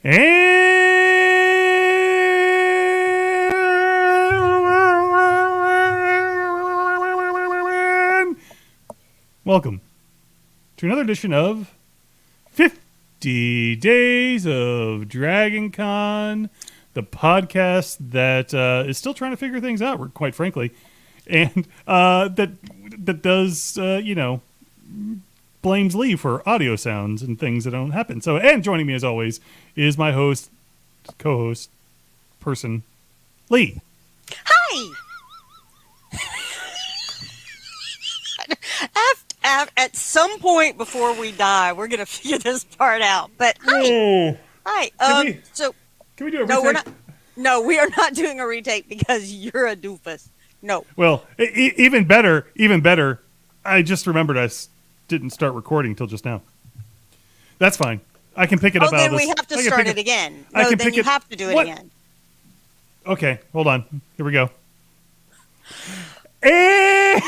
And welcome to another edition of 50 Days of Dragon Con, the podcast that is still trying to figure things out, quite frankly, and that does, blames Lee for audio sounds and things that don't happen. So, and joining me as always is my co-host, person, Lee. Hi. At some point before we die, we're gonna figure this part out. But hi. Hi. Can we do a retake? We are not doing a retake because you're a doofus. No. Well, even better. I just remembered I didn't start recording till just now. That's fine. I can pick it up. Then we have to start it again. No, then you have to do it again. Okay, hold on. Here we go. And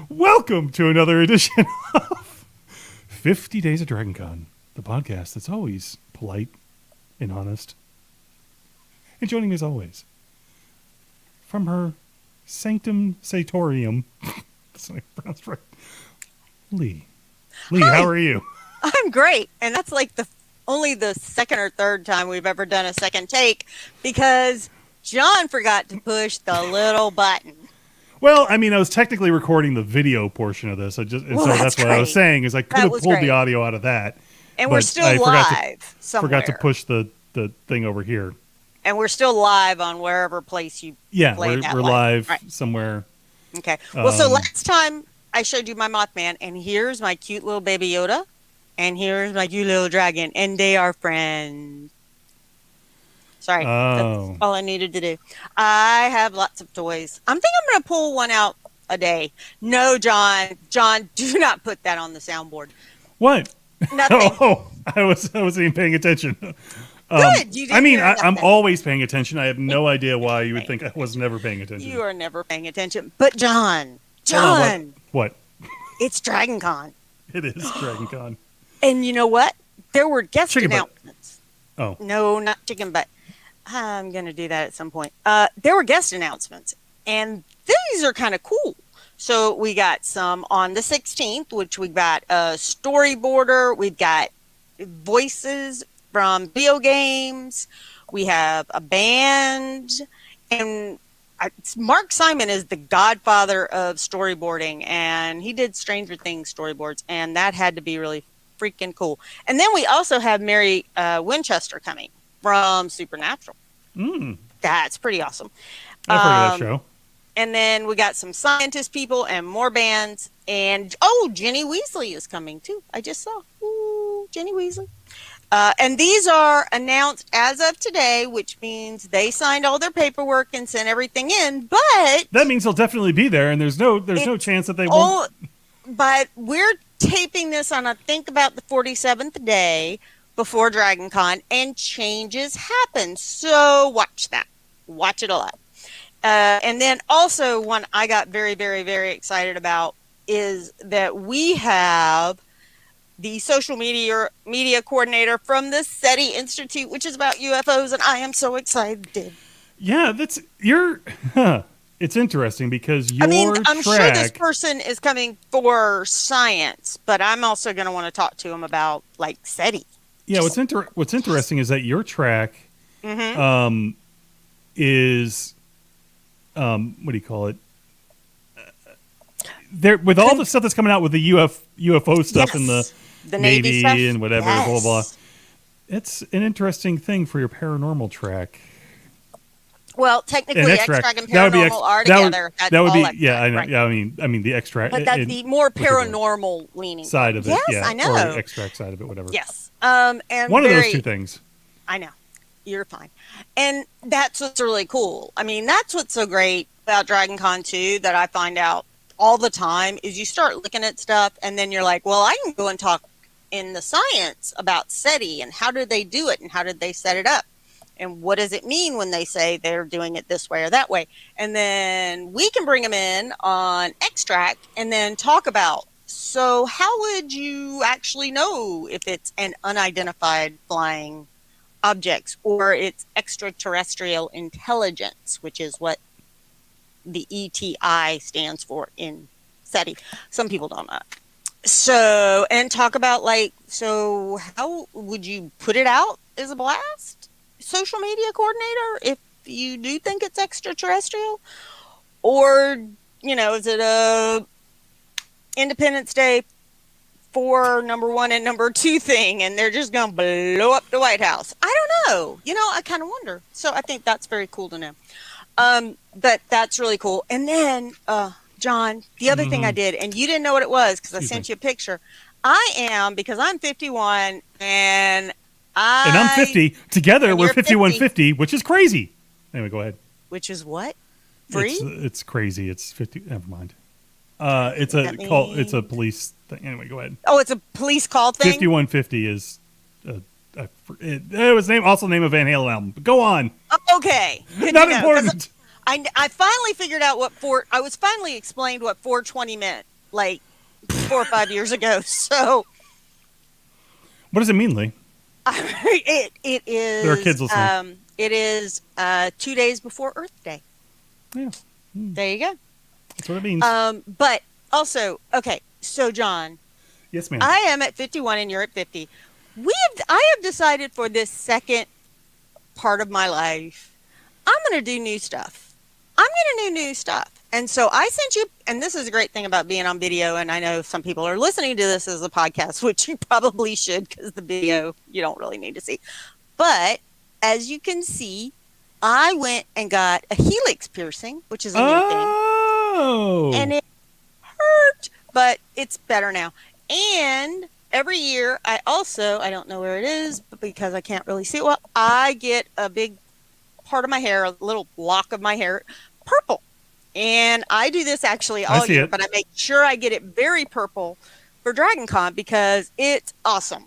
welcome to another edition of 50 Days of Dragon Con, the podcast that's always polite and honest. And joining me as always, from her Sanctum Satorium, that's not pronounced right, Lee. Hi. How are you? I'm great, and that's like only the second or third time we've ever done a second take because John forgot to push the little button. Well, I mean, I was technically recording the video portion of this. So that's what I was saying is I could have pulled the audio out of that. And we're still live somewhere. Forgot to push the thing over here. And we're still live on wherever place you play that we're live somewhere. Okay. Well, so last time I showed you my Mothman, and here's my cute little baby Yoda, and here's my cute little dragon, and they are friends. Sorry, that's all I needed to do. I have lots of toys. I'm going to pull one out a day. No, John, do not put that on the soundboard. What? Nothing. Oh, I wasn't even paying attention. Good. You didn't I'm always paying attention. I have no idea why you would think I was never paying attention. You are never paying attention. But John. What? It's Dragon Con. It is Dragon Con. And you know what? There were guest announcements. Oh. No, not chicken butt. I'm going to do that at some point. There were guest announcements, and these are kind of cool. So we got some on the 16th, which we got a storyboarder. We've got voices from video games. We have a band, and Mark Simon is the godfather of storyboarding, and he did Stranger Things storyboards, and that had to be really freaking cool. And then we also have Mary Winchester coming from Supernatural. That's pretty awesome. I've heard of that show. And then we got some scientist people and more bands. And, Ginny Weasley is coming, too. I just saw. Ooh, Ginny Weasley. And these are announced as of today, which means they signed all their paperwork and sent everything in. But that means they'll definitely be there, and there's no chance that they won't. But we're taping this on, I think, about the 47th day before Dragon Con, and changes happen. So watch that. Watch it a lot. And then also one I got very, very, very excited about is that we have the social media coordinator from the SETI Institute, which is about UFOs, and I am so excited. Yeah, it's interesting because I'm sure this person is coming for science, but I'm also going to want to talk to him about like SETI. Yeah, what's interesting is that your track is what do you call it? There with all the stuff that's coming out with the UFO stuff and the Navy and whatever, blah blah blah. It's an interesting thing for your paranormal track. Well, technically, extract and paranormal are together. That would be I know. Right. Yeah, I mean the extract, but that's the more paranormal leaning side of it. Yes, I know. Or the extract side of it, whatever. Yes, and one of those two things. I know. You're fine, and that's what's really cool. I mean, that's what's so great about Dragon Con 2 that I find out all the time is you start looking at stuff, and then you're like, well, I can go and talk in the science about SETI and how did they do it and how did they set it up. And what does it mean when they say they're doing it this way or that way? And then we can bring them in on extract and then talk about So how would you actually know if it's an unidentified flying object or it's extraterrestrial intelligence, which is what the ETI stands for in SETI? Some people don't know. So, and talk about so how would you put it out as a blast? Social media coordinator, if you do think it's extraterrestrial? Or, is it a Independence Day for number 1 and number 2 thing, and they're just going to blow up the White House? I don't know. I kind of wonder. So I think that's very cool to know. That's really cool. And then, John, the other thing I did, and you didn't know what it was because I sent you a picture. Because I'm 51 and I'm 50. Together, we're 5150, which is crazy. Anyway, go ahead. Which is what? Free? It's crazy. It's 50. Never mind. It's a call. It's a police thing. Anyway, go ahead. Oh, it's a police call thing? 5150 is it was also the name of Van Halen album. But go on. Okay. Not important. I finally figured out I was finally explained what 420 meant, 4 or 5 years ago. So. What does it mean, Lee? It is. There are kids listening. It is 2 days before Earth Day. Yeah. There you go. That's what it means. But also, okay. So, John. Yes, ma'am. I am at 51 and you're at 50. I have decided for this second part of my life, I'm going to do new stuff. And so I sent you, and this is a great thing about being on video, and I know some people are listening to this as a podcast, which you probably should because the video you don't really need to see. But as you can see, I went and got a helix piercing, which is a new thing. And it hurt, but it's better now. And every year, I don't know where it is, but because I can't really see it well, I get a big part of my hair, a little lock of my hair, purple. And I do this actually all year, but I make sure I get it very purple for Dragon Con because it's awesome.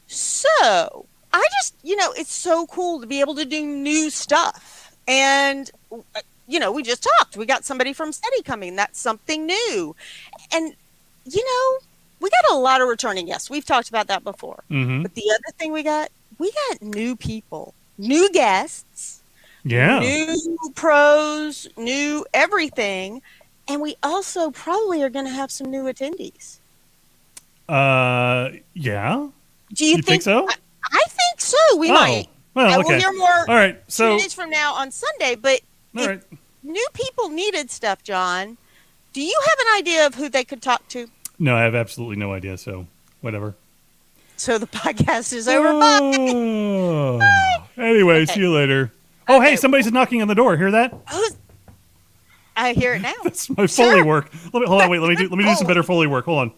So I just, it's so cool to be able to do new stuff. And, we just talked. We got somebody from SETI coming. That's something new. And, we got a lot of returning guests. We've talked about that before. Mm-hmm. But the other thing we got new people, new guests. Yeah. New pros, new everything. And we also probably are going to have some new attendees. Yeah. Do you think so? I think so. We might. Well, okay. We'll hear more all right, so 2 days from now on Sunday. But if new people needed stuff, John, do you have an idea of who they could talk to? No, I have absolutely no idea. So whatever. So the podcast is over. Bye. Anyway, see you later. Oh, hey, somebody's knocking on the door. Hear that? I hear it now. That's my Foley work. Hold on, wait. Let me do some better Foley work. Hold on.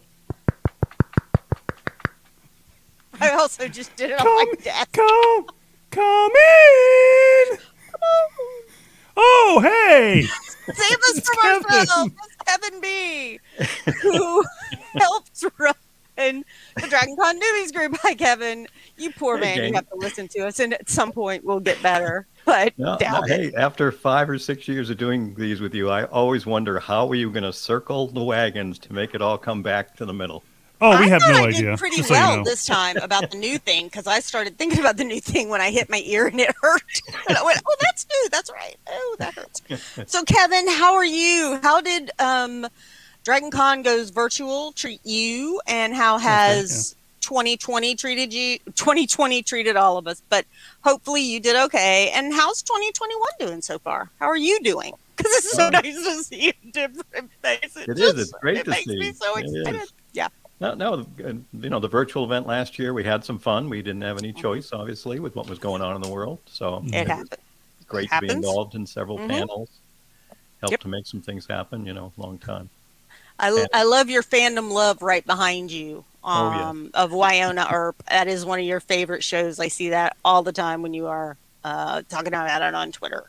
I also just did it on my desk. Come in. Oh, hey. Save us from ourselves. It's Kevin B, who helps run the Dragon Con Newbies group. Hi, Kevin. You poor man. Gang. You have to listen to us, and at some point we'll get better. But hey, after 5 or 6 years of doing these with you, I always wonder how are you going to circle the wagons to make it all come back to the middle. Oh, we have no I idea. Did pretty well this time about the new thing because I started thinking about the new thing when I hit my ear and it hurt. And I went, "Oh, that's new. That's right. Oh, that hurts." So, Kevin, how are you? How did Dragon Con Goes Virtual treat you, and how has 2020 treated you? 2020 treated all of us, but hopefully you did okay. And how's 2021 doing so far? How are you doing? Because it's so nice to see different faces. It's great to see. It makes me so excited. Yeah. No, the virtual event last year, we had some fun. We didn't have any choice, obviously, with what was going on in the world. So it happened. Great to be involved in several panels. Helped to make some things happen, long time. I love your fandom love right behind you of Wyona Earp. That is one of your favorite shows. I see that all the time when you are talking about it on Twitter.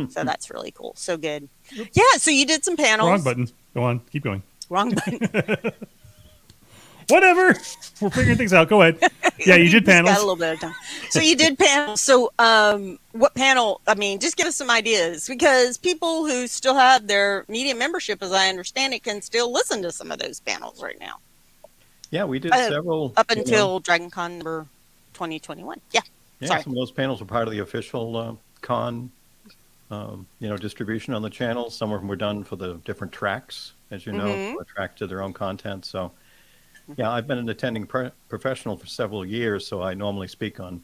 So that's really cool. So good. Yeah, so you did some panels. Wrong button. Go on. Keep going. Wrong button. Whatever. We're figuring things out. Go ahead. Yeah, you did Just got a panels. little bit of time. So you did panels. So what panel? I mean, just give us some ideas, because people who still have their media membership, as I understand it, can still listen to some of those panels right now. Yeah, we did several. Up until DragonCon number 2021. Yeah. Yeah, Sorry. some of those panels were part of the official con, distribution on the channel. Some of them were done for the different tracks, as you know, Mm-hmm. to attract to their own content. So, yeah, I've been an attending professional for several years, so I normally speak on,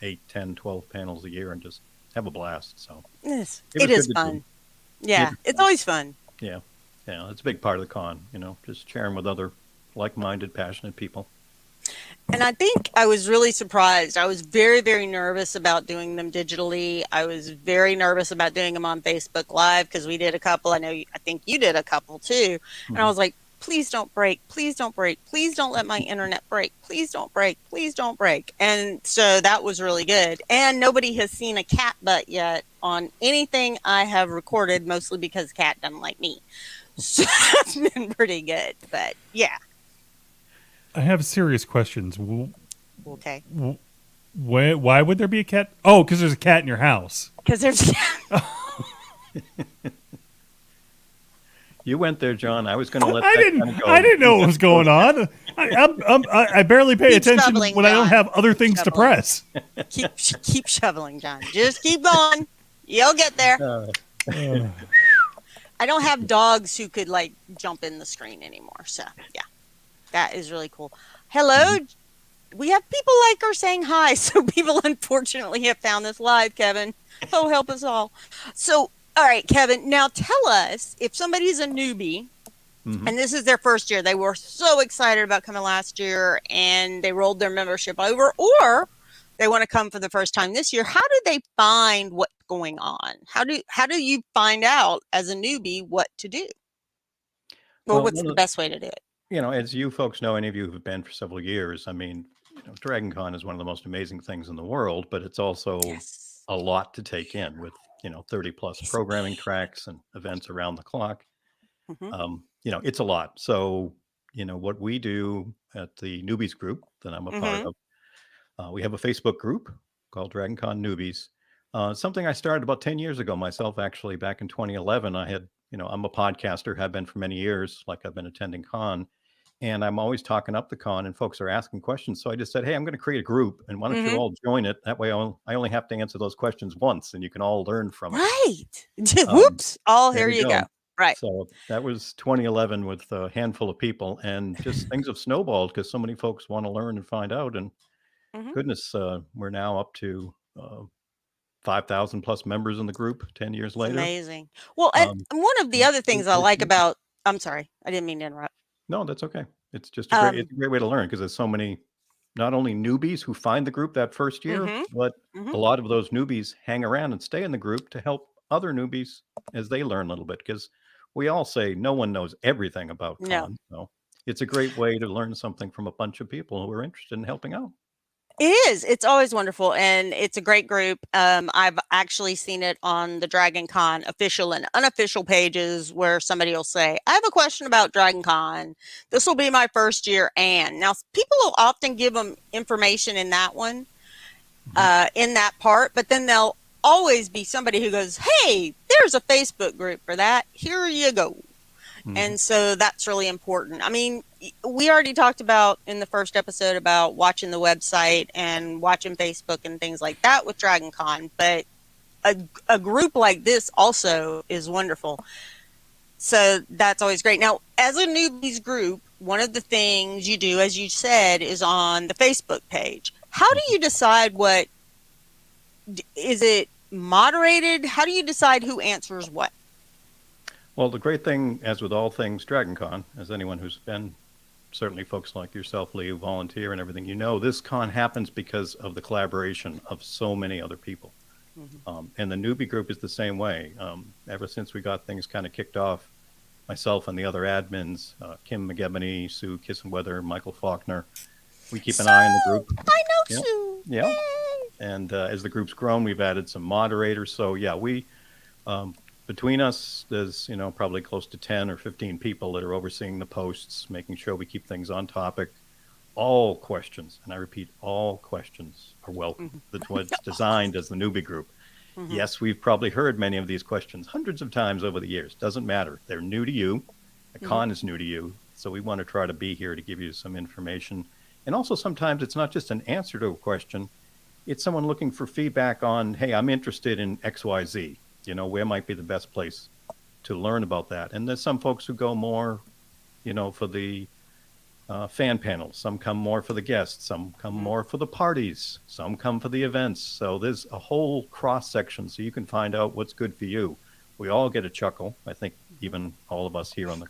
8, 10, 12 panels a year and just have a blast. So Yes. it It was is good to do. fun. Yeah. It's always fun. Yeah, yeah, it's a big part of the con, just sharing with other like-minded, passionate people. And I think I was really surprised. I was very, very nervous about doing them digitally. I was very nervous about doing them on Facebook Live, because we did a couple. I think you did a couple too. And I was like, please don't break. Please don't break. Please don't let my internet break. Please don't break. Please don't break. And so that was really good. And nobody has seen a cat butt yet on anything I have recorded, mostly because cat doesn't like me. So that's been pretty good. But yeah. I have serious questions. Okay. Why would there be a cat? Oh, because there's a cat in your house. Because there's. You went there, John. I was going to let I that didn't. kinda go. I didn't know what was going on. I barely pay Keep attention shoveling, when I don't John. have other things to shoveling. press. keep shoveling, John. Just keep going. You'll get there. I don't have dogs who could like jump in the screen anymore. So yeah, that is really cool. Hello. We have people like her saying hi. So people unfortunately have found this live, Kevin. Oh, help us all. So, all right, Kevin, now tell us, if somebody's a newbie and this is their first year, they were so excited about coming last year and they rolled their membership over, or they want to come for the first time this year, how do they find what's going on? How do you find out as a newbie what to do? Or Well, what's the best way to do it? as you folks know, any of you who've been for several years, I mean, Dragon Con is one of the most amazing things in the world, but it's also Yes. a lot to take in with, 30 plus programming tracks and events around the clock. Mhm. It's a lot. So, what we do at the newbies group that I'm a part Mhm. of, we have a Facebook group called Dragon Con Newbies. Something I started about 10 years ago myself, actually, back in 2011. I'm a podcaster, have been for many years, like I've been attending con. And I'm always talking up the con, and folks are asking questions. So I just said, hey, I'm going to create a group, and why don't you Mhm. all join it? That way I only have to answer those questions once, and you can all learn from it. Right. Um, Whoops. Oh, there here we you go. go. Right. So that was 2011 with a handful of people, and just things have snowballed because so many folks want to learn and find out. And Mhm. goodness, we're now up to 5,000 plus members in the group 10 years It's later. amazing. Well, and one of the other things I like about, I'm sorry, I didn't mean to interrupt. No, that's okay. It's just Um, it's a great way to learn because there's so many, not only newbies who find the group that first year, mhm. but Mhm. a lot of those newbies hang around and stay in the group to help other newbies as they learn a little bit. Because we all say no one knows everything about No. con. So it's a great way to learn something from a bunch of people who are interested in helping out. It is. It's always wonderful, and it's a great group. I've actually seen it on the Dragon Con official and unofficial pages where somebody will say, I have a question about Dragon Con. This will be my first year. And now people will often give them information in that one, in that part, but then there'll always be somebody who goes, hey, there's a Facebook group for that. Here you go. And so that's really important. I mean, we already talked about in the first episode about watching the website and watching Facebook and things like that with Dragon Con, but a group like this also is wonderful. So that's always great. Now, as a newbies group, one of the things you do, as you said, is on the Facebook page. How do you decide is it moderated? How do you decide who answers what? Well, the great thing, as with all things Dragon Con, as anyone who's been, certainly folks like yourself, Lee, who volunteer and everything, this con happens because of the collaboration of so many other people. And the newbie group is the same way. Ever since we got things kind of kicked off, myself and the other admins, Kim McGebney, Sue Kissenweather, Michael Faulkner, we keep an eye on the group. I know Yeah. Sue. Yeah. Yay. And as the group's grown, we've added some moderators. So yeah, we between us, there's probably close to 10 or 15 people that are overseeing the posts, making sure we keep things on topic. all questions, and I repeat, all questions are welcome. That's what it's designed as the newbie group. Yes, we've probably heard many of these questions hundreds of times over the years. Doesn't matter. They're new to you. The con is new to you. So we want to try to be here to give you some information. And also sometimes it's not just an answer to a question. It's someone looking for feedback on, hey, I'm interested in XYZ. You know, where might be the best place to learn about that? And there's some folks who go more, you know, for the fan panels. Some come more for the guests. Some come more for the parties. Some come for the events. So there's a whole cross section so you can find out what's good for you. We all get a chuckle. I think even all of us here on the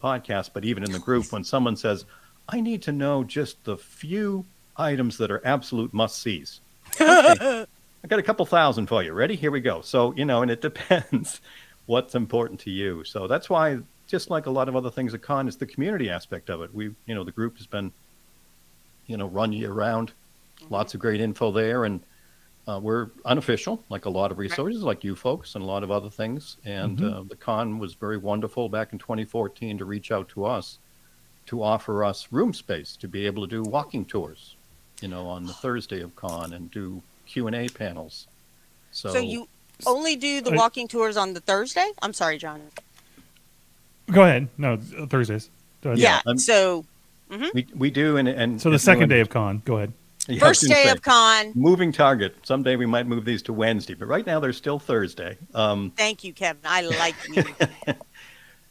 podcast, but even in the group, when someone says, I need to know just the few items that are absolute must-sees. Okay. I got a couple thousand for you. Ready? Here we go. So, you know, and it depends what's important to you. So that's why, just like a lot of other things at con, is the community aspect of it. We, you know, the group has been, you know, run year round, lots of great info there, and we're unofficial, like a lot of resources, like you folks, and a lot of other things. And the con was very wonderful back in 2014 to reach out to us to offer us room space to be able to do walking tours, you know, on the Thursday of con and do Q&A panels. So you only do the walking tours on the Thursday? I'm sorry, John. Go ahead. No, Thursdays. Go ahead. Yeah. So we do, and so the second day of con. Go ahead. Yeah, first day of con. Moving target. Someday we might move these to Wednesday, but right now they're still Thursday. Thank you, Kevin. I like you.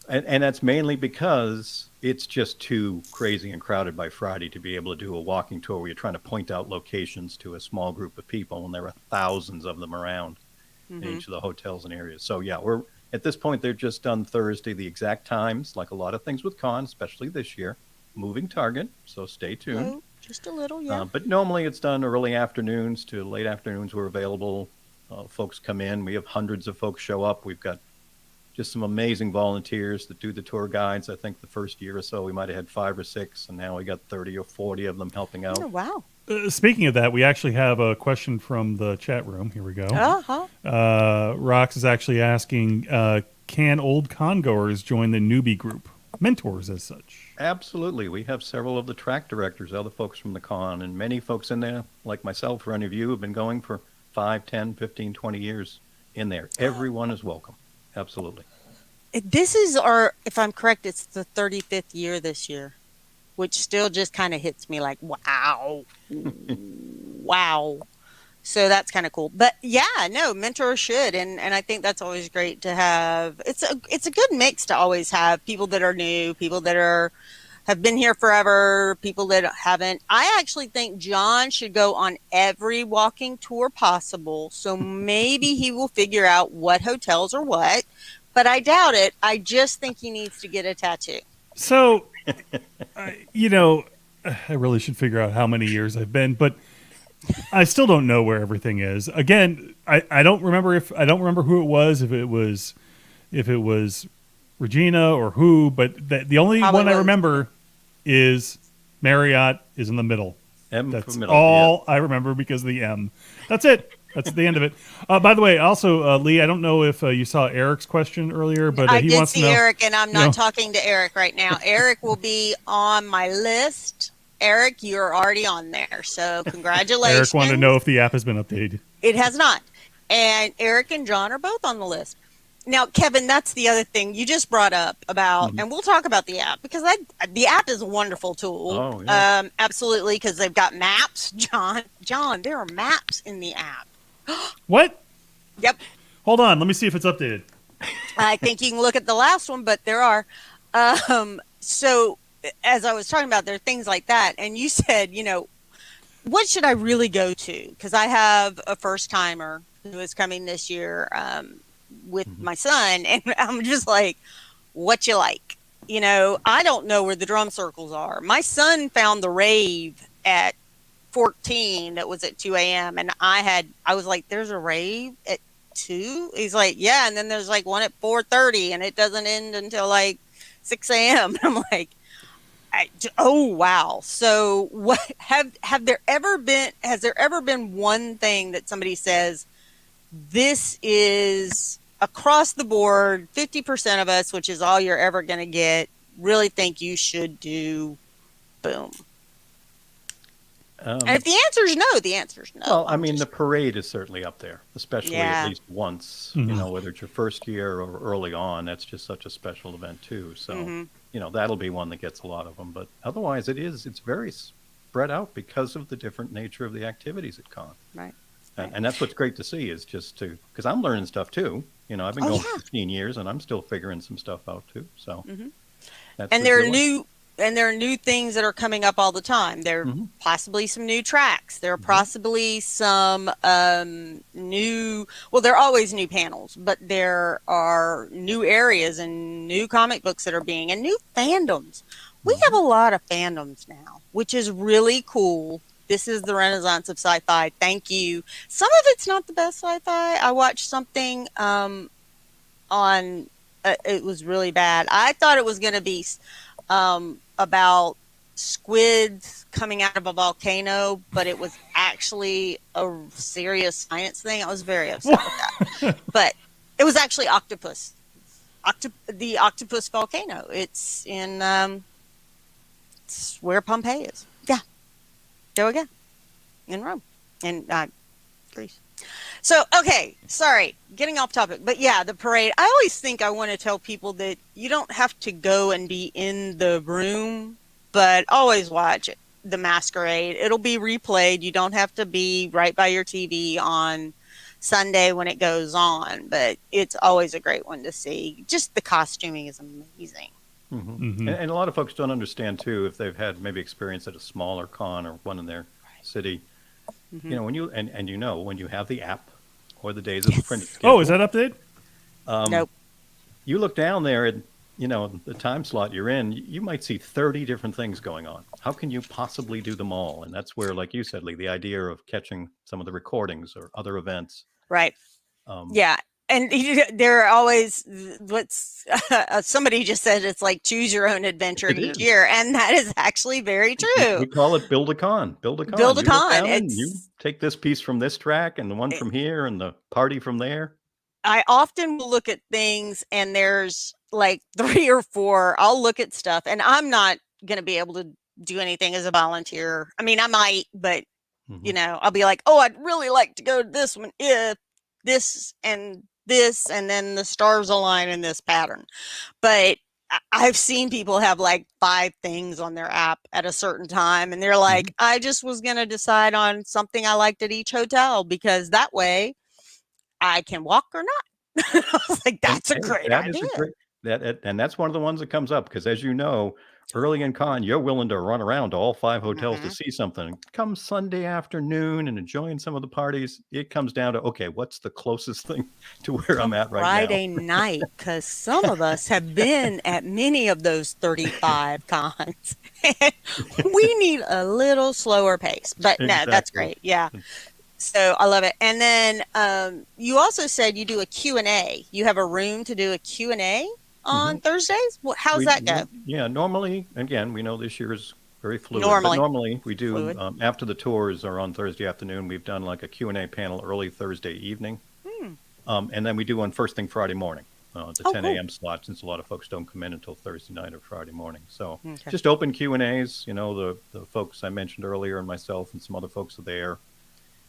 and that's mainly because it's just too crazy and crowded by Friday to be able to do a walking tour where you're trying to point out locations to a small group of people, and there are thousands of them around in each of the hotels and areas. So yeah, we're at this point, they're just done Thursday, the exact times, like a lot of things with con, especially this year. Moving target, so stay tuned. Oh, just a little, yeah. But normally it's done early afternoons to late afternoons. We're available. Folks come in. We have hundreds of folks show up. We've got just some amazing volunteers that do the tour guides. I think the first year or so we might have had 5 or 6, and now we got 30 or 40 of them helping out. Oh, wow. Speaking of that, we actually have a question from the chat room. Here we go. Rox is actually asking, can old congoers join the newbie group? Mentors as such. Absolutely. We have several of the track directors, other folks from the con, and many folks in there, like myself or any of you, have been going for 5, 10, 15, 20 years in there. Everyone is welcome. Absolutely. This is our, if I'm correct, it's the 35th year this year, which still just kind of hits me like, wow. Wow. So that's kind of cool. But yeah, no, mentors should. And I think that's always great to have. It's a good mix to always have people that are new, people that have been here forever, people that haven't. I actually think John should go on every walking tour possible. So maybe he will figure out what hotels are what, but I doubt it. I just think he needs to get a tattoo. So, you know, I really should figure out how many years I've been, but I still don't know where everything is. Again, I don't remember who it was, if it was Regina or who, but the only Probably one I was. remember is Marriott is in the middle. M That's for middle. all I remember because of the M. That's it. That's the end of it. By the way, also, Lee, I don't know if you saw Eric's question earlier, but I he did wants see to know. Eric, and I'm not talking to Eric right now. Eric will be on my list. Eric, you're already on there, so congratulations. Eric wanted to know if the app has been updated. It has not. And Eric and John are both on the list. Now, Kevin, that's the other thing you just brought up about, and we'll talk about the app, because the app is a wonderful tool. Oh, yeah. Absolutely, because they've got maps. John, there are maps in the app. What? Yep. Hold on. Let me see if it's updated. I think you can look at the last one, but there are. So as I was talking about, there are things like that. And you said, you know, what should I really go to? Because I have a first timer who is coming this year with my son. And I'm just like, what you like? You know, I don't know where the drum circles are. My son found the rave at 14 that was at 2 a.m. And I was like, there's a rave at 2? He's like, yeah. And then there's like one at 4:30 and it doesn't end until like 6 a.m. I'm like, oh, wow. So what has there ever been one thing that somebody says, this is across the board, 50% of us, which is all you're ever going to get, really think you should do, boom? And if the answer is no, the answer is no. Well, I mean, the parade is certainly up there, especially at Yeah. least once, Mhm. whether it's your first year or early on, that's just such a special event too. So, that'll be one that gets a lot of them. But otherwise, it's very spread out because of the different nature of the activities at con. Right. And that's what's great to see is just because I'm learning stuff too. I've been Oh, going yeah. 15 years and I'm still figuring some stuff out too. So that's And the there are joy. new things that are coming up all the time. There are Mhm. possibly some new tracks. There are Mhm. possibly some new. Well, there are always new panels, but there are new areas and new comic books that are being and new fandoms. We have a lot of fandoms now, which is really cool. This is the renaissance of sci-fi. Thank you. Some of it's not the best sci-fi. I watched something on. It was really bad. I thought it was going to be about squids coming out of a volcano, but it was actually a serious science thing. I was very upset with that. But it was actually octopus. The octopus volcano. It's in it's where Pompeii is. Yeah, there we go. In Rome, in Greece. So, okay, sorry, getting off topic, but yeah, the parade. I always think I want to tell people that you don't have to go and be in the room, but always watch the masquerade. It'll be replayed. You don't have to be right by your TV on Sunday when it goes on, but it's always a great one to see. Just the costuming is amazing. And a lot of folks don't understand too if they've had maybe experience at a smaller con or one in their city. When you when you have the app or the days of the printed schedule. Oh, is that updated? Nope. You look down there and the time slot you're in, you might see 30 different things going on. How can you possibly do them all? And that's where, like you said, Lee, the idea of catching some of the recordings or other events. Right. Um, Yeah. And there are always what's somebody just said it's like choose your own adventure It each is. year, and that is actually very true. We call it build a con. Build a con. Build a You look con. down and you take this piece from this track and the one from here and the party from there. I often will look at things and there's like 3 or 4. I'll look at stuff and I'm not going to be able to do anything as a volunteer. I mean, I might, but I'll be like, oh, I'd really like to go to this one if this and then the stars align in this pattern. But I've seen people have like 5 things on their app at a certain time and they're like, I just was going to decide on something I liked at each hotel because that way I can walk or not. I was like, that's a great idea. And that's one of the ones that comes up because, as you know, early in con, you're willing to run around to all 5 hotels to see something. Come Sunday afternoon and enjoying some of the parties, it comes down to, okay, what's the closest thing to where I'm at right Friday now? night, because some of us have been at many of those 35 cons. We need a little slower pace, but no, that's great. Yeah. So I love it. And then you also said you do a Q&A. You have a room to do a Q&A on Thursdays? How's that go? Yeah, normally, again, we know this year is very fluid. Normally. But normally we do, after the tours are on Thursday afternoon, we've done like a Q&A panel early Thursday evening. And then we do one first thing Friday morning, the 10 a.m. slot, since a lot of folks don't come in until Thursday night or Friday morning. So just open Q&As, the folks I mentioned earlier and myself and some other folks are there.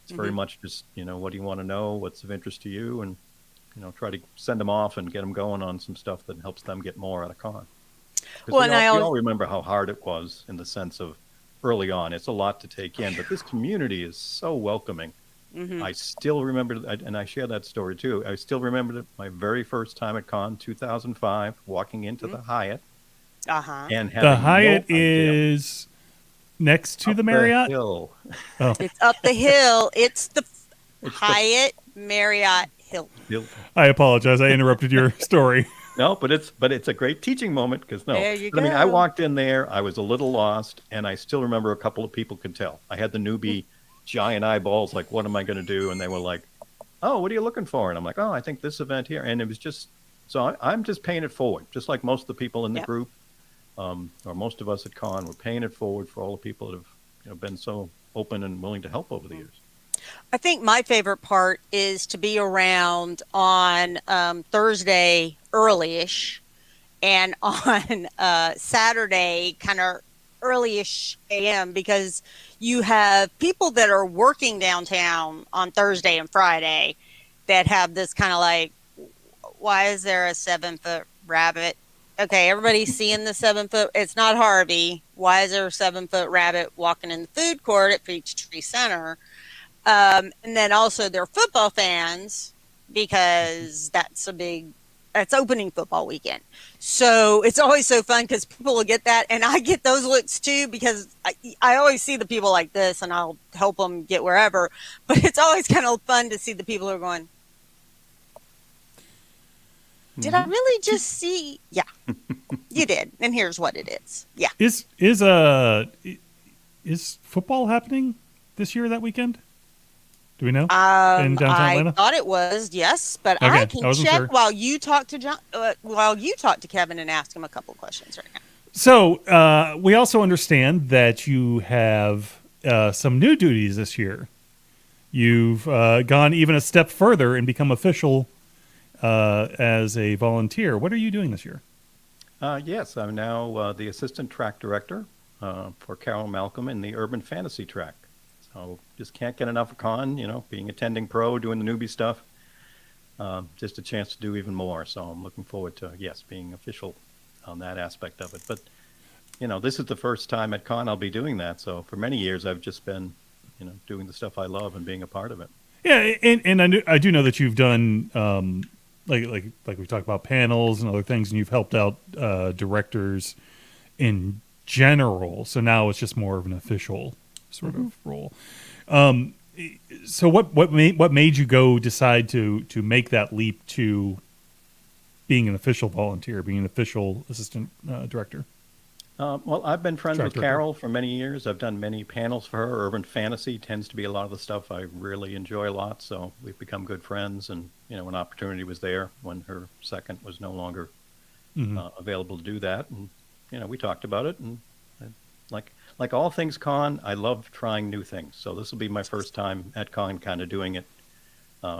It's very much just, what do you want to know? What's of interest to you? And, try to send them off and get them going on some stuff that helps them get more out of con. Well, we all remember how hard it was in the sense of early on. It's a lot to take in, but this community is so welcoming. I still remember, and I share that story too. I still remember my very first time at con, 2005, walking into the Hyatt. And the Hyatt is next to the Marriott. Hill. Oh. It's up the hill. It's the Hyatt Marriott Hill. I apologize. I interrupted your story. No, but it's a great teaching moment because There you go. I mean, I walked in there, I was a little lost, and I still remember a couple of people could tell. I had the newbie giant eyeballs, like, what am I going to do? And they were like, oh, what are you looking for? And I'm like, oh, I think this event here. And it was just, so I'm just paying it forward, just like most of the people in the group, or most of us at con, we're paying it forward for all the people that have been so open and willing to help over the years. I think my favorite part is to be around on Thursday early-ish and on Saturday kind of early-ish a.m. because you have people that are working downtown on Thursday and Friday that have this kind of like, why is there a 7-foot rabbit? Okay, everybody's seeing the 7-foot. It's not Harvey. Why is there a 7-foot rabbit walking in the food court at Peachtree Center? And then also they're football fans because that's opening football weekend. So it's always so fun because people will get that. And I get those looks too because I always see the people like this and I'll help them get wherever. But it's always kind of fun to see the people who are going, did I really just see? Yeah, you did. And here's what it is. Yeah. Is football happening this year that weekend? Do we know? In downtown I Atlanta? thought it was, yes, but Okay, I can I wasn't check sure. while you talk to Kevin and ask him a couple questions right now. So we also understand that you have some new duties this year. You've gone even a step further and become official as a volunteer. What are you doing this year? Yes, I'm now the assistant track director for Carol Malcolm in the urban fantasy track. So just can't get enough of con, being attending pro, doing the newbie stuff. Just a chance to do even more. So I'm looking forward to, being official on that aspect of it. But, this is the first time at con I'll be doing that. So for many years, I've just been, doing the stuff I love and being a part of it. Yeah, and I do know that you've done like we talked about panels and other things, and you've helped out directors in general. So now it's just more of an official sort of role. So what made you decide to make that leap to being an official volunteer, being an official assistant director? Well, I've been friends with Director. Carol for many years. I've done many panels for her. Urban fantasy tends to be a lot of the stuff I really enjoy a lot. So we've become good friends. And, an opportunity was there when her second was no longer available to do that. And, we talked about it. And like all things con, I love trying new things. So this will be my first time at con kind of doing it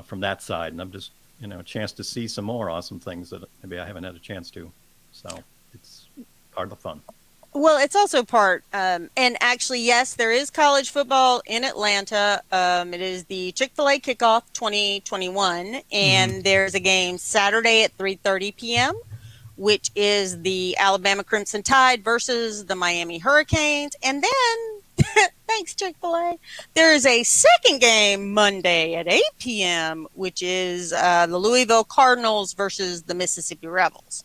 from that side. And I'm just, a chance to see some more awesome things that maybe I haven't had a chance to. So it's part of the fun. Well, it's also part, and actually, yes, there is college football in Atlanta. It is the Chick-fil-A Kickoff 2021, and there's a game Saturday at 3:30 p.m., which is the Alabama Crimson Tide versus the Miami Hurricanes. And then, thanks, Chick-fil-A, there is a second game Monday at 8 p.m., which is the Louisville Cardinals versus the Mississippi Rebels.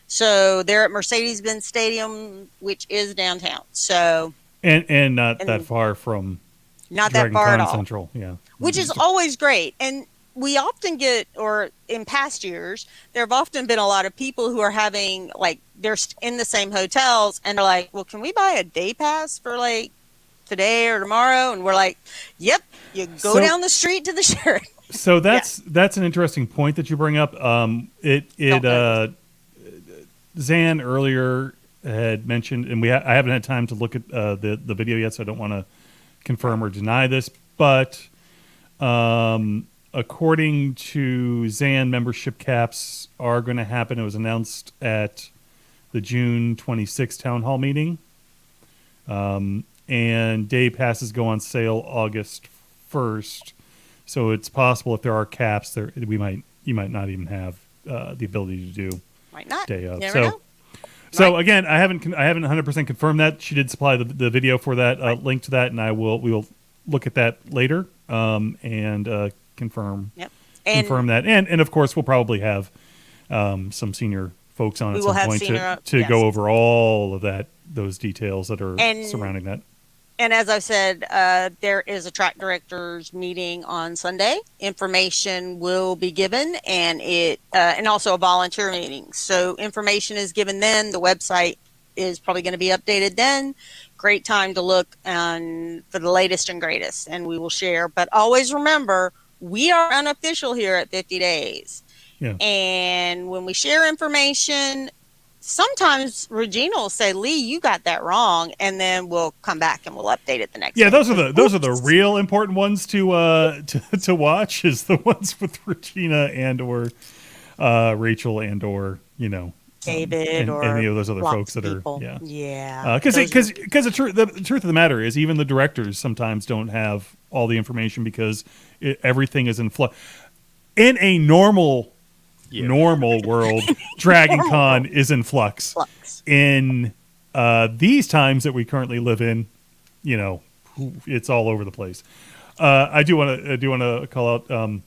So they're at Mercedes-Benz Stadium, which is downtown. So and not that far from not Dragon that far at Con all, Central, yeah, which is always great. And we often get, or in past years, there have often been a lot of people who are having, like, they're in the same hotels, and they're like, well, can we buy a day pass for, like, today or tomorrow? And we're like, yep, you go down the street to the Sheraton. So that's an interesting point that you bring up. Zan earlier had mentioned, and I haven't had time to look at the video yet, so I don't want to confirm or deny this. But according to Zan, membership caps are going to happen. It was announced at the June 26th town hall meeting, and day passes go on sale August 1st. So it's possible if there are caps, you might not even have the ability to do. Might not. Day of. Never know. So again, I haven't 100% confirmed that. She did supply the video for that, link to that, and we will look at that later and confirm that. And of course, we'll probably have some senior folks on at some point to go over all of those details that are surrounding that. And as I said, there is a track directors meeting on Sunday. Information will be given, and also a volunteer meeting. So information is given then. The website is probably going to be updated then. Great time to look for the latest and greatest, and we will share. But always remember, we are unofficial here at 50 Days. Yeah. And when we share information, sometimes Regina will say, Lee, you got that wrong, and then we'll come back and we'll update it the next day. Yeah, those are the real important ones to watch, is the ones with Regina and or Rachel and or David and or any of those other folks lots of that are people. yeah. Yeah. Because Those are- the truth of the matter is, even the directors sometimes don't have all the information because everything is in flux. In a normal world, Dragon Normal Con world. is in flux. Flux. In these times that we currently live in, you know, it's all over the place. I do want to call out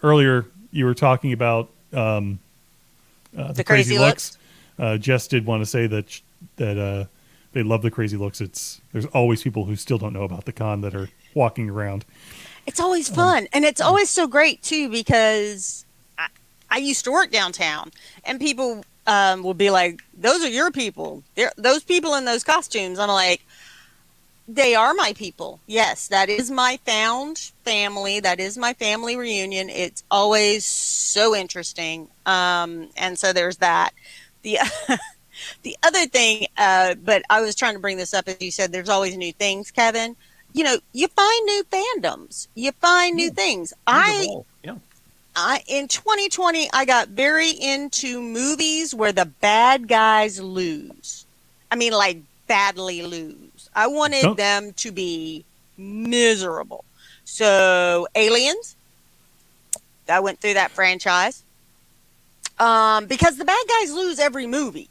earlier. You were talking about the crazy looks. Jess did want to say that they love the crazy looks. There's always people who still don't know about the con that are walking around. It's always fun. And it's always so great, too, because I used to work downtown, and people would be like, those are your people. Those people in those costumes. I'm like, they are my people. Yes, that is my found family. That is my family reunion. It's always so interesting. And so there's that. The the other thing, but I was trying to bring this up as you said, there's always new things, Kevin. You know, you find new fandoms. You find new things. I in 2020 I got very into movies where the bad guys lose. I mean, like badly lose. I wanted them to be miserable. So Aliens, I went through that franchise. Because the bad guys lose every movie,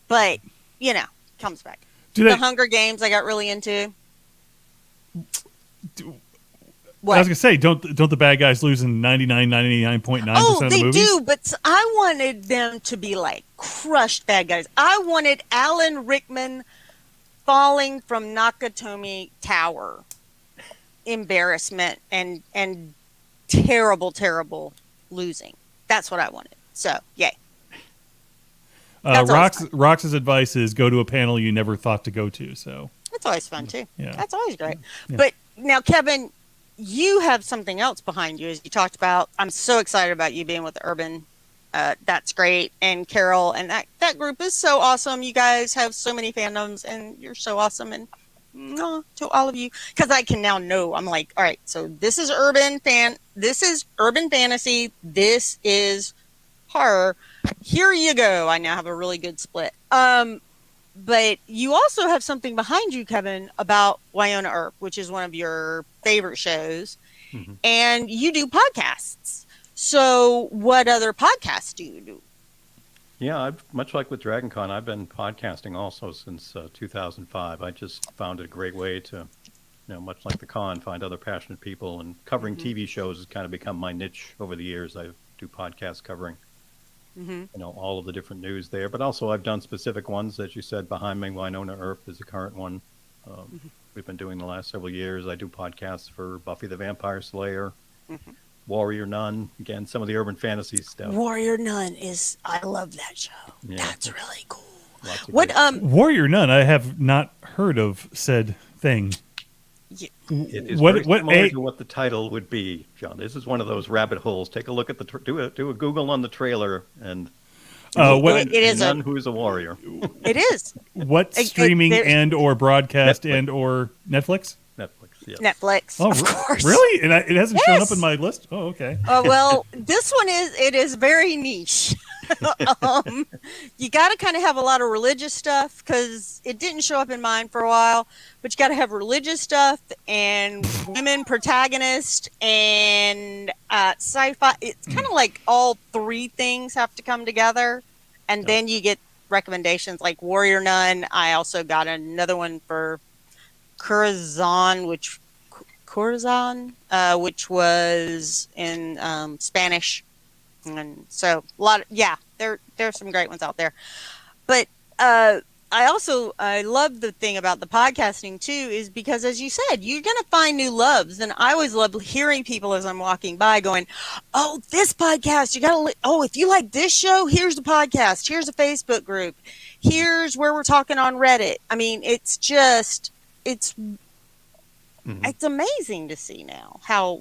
but you know, comes back. The Hunger Games I got really into. What? I was gonna say, don't the bad guys lose in 99.9% of the movies? They do, but I wanted them to be like crushed bad guys. I wanted Alan Rickman falling from Nakatomi Tower, embarrassment and terrible losing. That's what I wanted. So yay. Rox's advice is go to a panel you never thought to go to. So that's always fun too. Yeah, that's always great. Yeah. But now, Kevin, you have something else behind you, as you talked about. I'm so excited about you being with Urban. That's great, and Carol, and that group is so awesome. You guys have so many fandoms, and you're so awesome. And to all of you, because I can now know. I'm like, all right, so this is This is urban fantasy. This is horror. Here you go. I now have a really good split. But you also have something behind you, Kevin, about Wynonna Earp, which is one of your favorite shows. Mm-hmm. And you do podcasts. So what other podcasts do you do? Yeah, much like with DragonCon, I've been podcasting also since 2005. I just found it a great way to, much like the con, find other passionate people. And covering TV shows has kind of become my niche over the years. I do podcasts covering all of the different news there. But also I've done specific ones, as you said, behind me. Wynonna Earp is the current one. We've been doing the last several years. I do podcasts for Buffy the Vampire Slayer, Warrior Nun. Again, some of the urban fantasy stuff. Warrior Nun I love that show. Yeah, that's really cool. What Warrior Nun? I have not heard of said thing. It is very similar to what the title would be, John. This is one of those rabbit holes. Take a look at do a Google on the trailer, and it is a nun who is a warrior. It is. What streaming and or broadcast Netflix. And or Netflix? Netflix, yes. Netflix, of course. Really? And it hasn't shown up in my list? Oh, okay. Well, this one is very niche. You got to kind of have a lot of religious stuff because it didn't show up in mine for a while, but you got to have religious stuff and women protagonists and sci-fi. It's kind of like all three things have to come together, and then you get recommendations like Warrior Nun. I also got another one for Corazon, which was in Spanish. And so there's some great ones out there. But I love the thing about the podcasting too, is because as you said, you're going to find new loves. And I always love hearing people as I'm walking by going, oh, this podcast, if you like this show, here's the podcast, here's a Facebook group, here's where we're talking on Reddit. I mean, it's amazing to see now how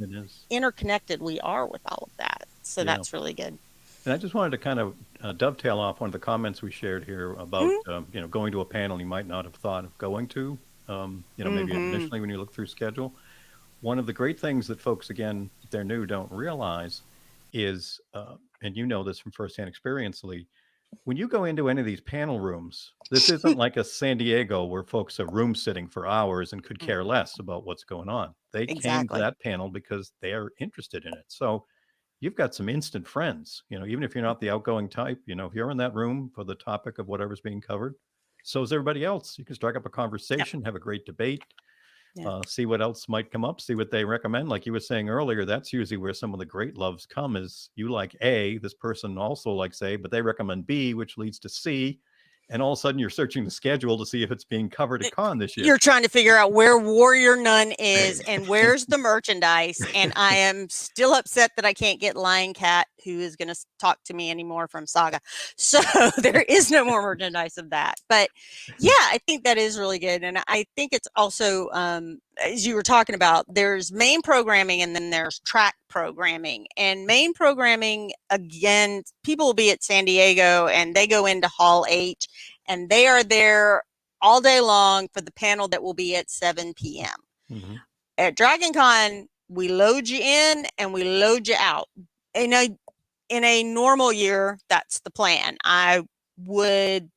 interconnected we are with all of that. So that's really good. And I just wanted to kind of dovetail off one of the comments we shared here about going to a panel you might not have thought of going to. Maybe initially when you look through schedule. One of the great things that folks, again, if they're new, don't realize is, and you know this from firsthand experience, Lee, when you go into any of these panel rooms, this isn't like a San Diego where folks are room sitting for hours and could care less about what's going on. They came to Exactly. that panel because they are interested in it. So you've got some instant friends, even if you're not the outgoing type, if you're in that room for the topic of whatever's being covered, so is everybody else. You can strike up a conversation, have a great debate, Yeah. see what else might come up, see what they recommend. Like you were saying earlier, that's usually where some of the great loves come is you like A, this person also likes A, but they recommend B, which leads to C. And all of a sudden you're searching the schedule to see if it's being covered at con this year. You're trying to figure out where Warrior Nun is and where's the merchandise. And I am still upset that I can't get Lion Cat, who is going to talk to me anymore from Saga. So there is no more merchandise of that. But yeah, I think that is really good. And I think it's also, as you were talking about, there's main programming and then there's track programming. And main programming, again, people will be at San Diego and they go into Hall H and they are there all day long for the panel that will be at 7 p.m. Mm-hmm. At DragonCon, we load you in and we load you out. In a normal year, that's the plan. I would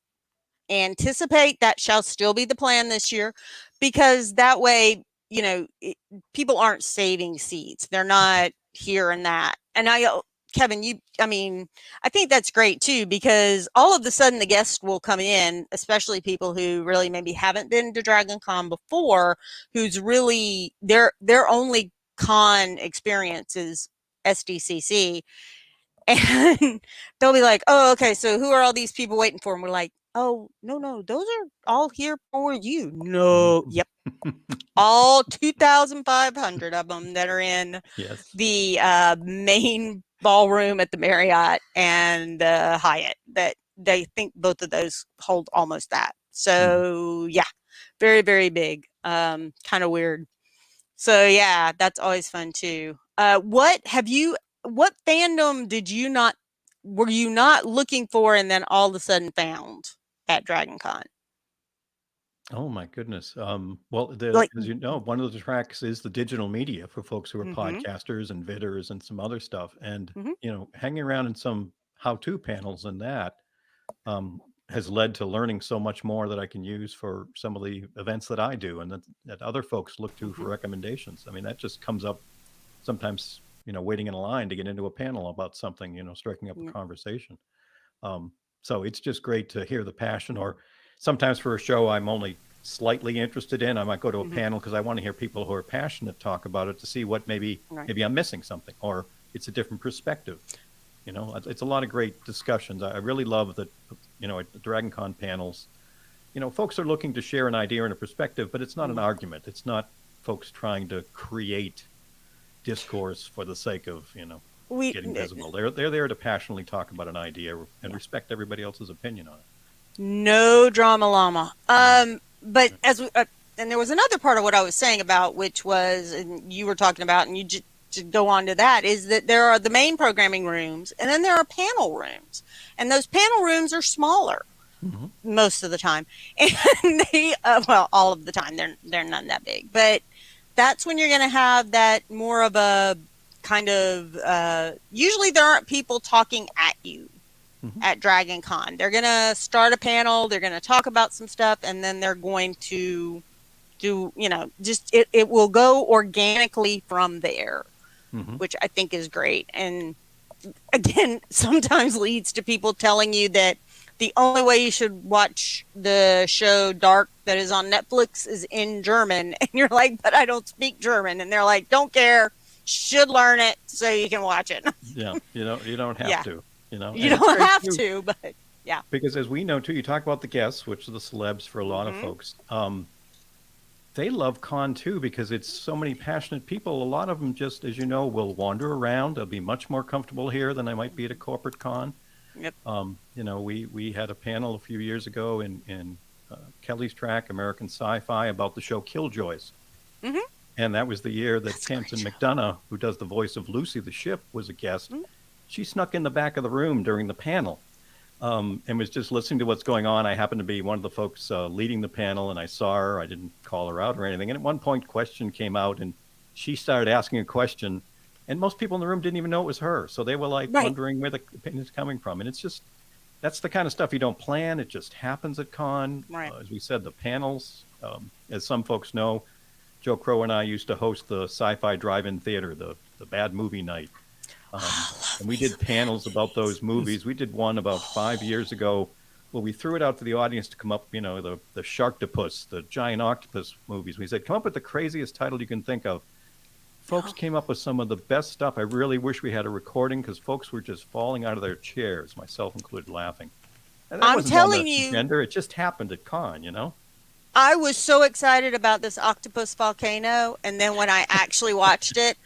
anticipate that shall still be the plan this year, because that way, people aren't saving seats. They're not here and that. And Kevin, I think that's great too, because all of a sudden the guests will come in, especially people who really maybe haven't been to DragonCon before, who's really their only con experience is SDCC. And they'll be like, oh, okay, so who are all these people waiting for? And we're like, oh, no, those are all here for you. No, yep. All 2,500 of them that are in the main ballroom at the Marriott and the Hyatt, that they think both of those hold almost that. So yeah, very, very big, kind of weird. So yeah, that's always fun too. What fandom were you not looking for and then all of a sudden found at DragonCon? Oh my goodness. Well, as you know, one of the tracks is the digital media for folks who are podcasters and vidders and some other stuff. And, hanging around in some how-to panels and that has led to learning so much more that I can use for some of the events that I do and that other folks look to for recommendations. I mean, that just comes up sometimes, waiting in a line to get into a panel about something, striking up a conversation. So it's just great to hear the passion, or sometimes for a show I'm only slightly interested in, I might go to a panel because I want to hear people who are passionate talk about it to see what maybe I'm missing something, or it's a different perspective. It's a lot of great discussions. I really love that, at the DragonCon panels, folks are looking to share an idea and a perspective, but it's not an argument. It's not folks trying to create discourse for the sake of, getting visible. They're there to passionately talk about an idea and respect everybody else's opinion on it. No drama llama. But and there was another part of what I was saying about, which was, and you were talking about, and you just to go on to that, is that there are the main programming rooms and then there are panel rooms, and those panel rooms are smaller most of the time, and they all of the time they're not that big, but that's when you're going to have that more of a kind of usually there aren't people talking at you at DragonCon. They're going to start a panel, they're going to talk about some stuff, and then they're going to do, just it will go organically from there, which I think is great. And again, sometimes leads to people telling you that the only way you should watch the show Dark that is on Netflix is in German. And you're like, but I don't speak German. And they're like, don't care, should learn it so you can watch it. Yeah, you don't have to. You don't have to, but yeah. Because as we know too, you talk about the guests, which are the celebs for a lot of folks. They love con too because it's so many passionate people. A lot of them just, as you know, will wander around. They'll be much more comfortable here than they might be at a corporate con. Yep. We had a panel a few years ago in Kelly's track, American Sci-Fi, about the show Killjoys. And that was the year that Tamsin McDonough, who does the voice of Lucy the ship, was a guest. She snuck in the back of the room during the panel and was just listening to what's going on. I happened to be one of the folks leading the panel, and I saw her. I didn't call her out or anything. And at one point, question came out, and she started asking a question, and most people in the room didn't even know it was her. So they were like wondering where the opinion is coming from. And it's just, that's the kind of stuff you don't plan. It just happens at con. Right. As we said, the panels, as some folks know, Joe Crow and I used to host the Sci-Fi Drive-In Theater, the bad movie night. And we did panels about those movies. We did one about 5 years ago. Well, we threw it out to the audience to come up, the Sharktopus, the giant octopus movies. We said, come up with the craziest title you can think of. Folks came up with some of the best stuff. I really wish we had a recording because folks were just falling out of their chairs, myself included, laughing. And that I'm wasn't telling on the you, agenda. It just happened at con, I was so excited about this octopus volcano, and then when I actually watched it,